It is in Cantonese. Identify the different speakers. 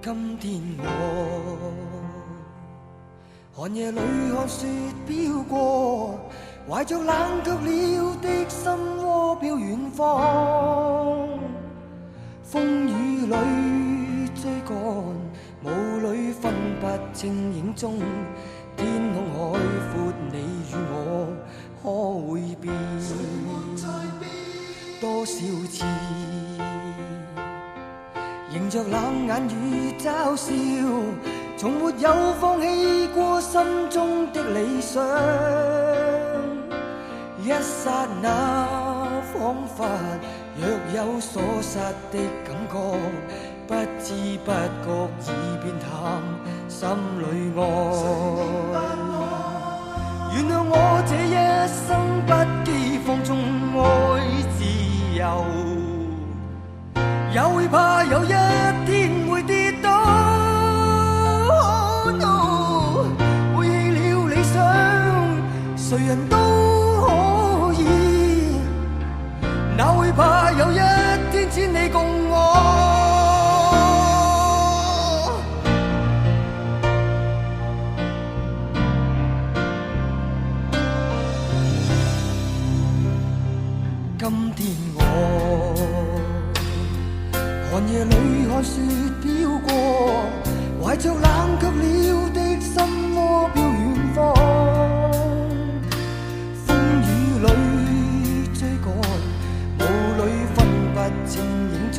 Speaker 1: 今天我寒夜裏看雪飄過，懷着冷卻了的心窩飄遠方。風雨裏追趕，霧裏分不清影蹤。天空海闊，你與我可會變？多少次迎着冷眼與嘲笑，從沒有放棄過心中的理想。一剎那彷彿若有所失的感覺，不知不覺已變淡心裏愛。原諒我這一生不羈放縱愛自由，也會怕有一天會跌倒。背棄了理想，誰人都可以，哪會怕有一天只你共我。今天我寒夜裏看雪飄過，懷着冷卻了的心窩飄遠方。風雨裏追趕，霧裏分不清影蹤。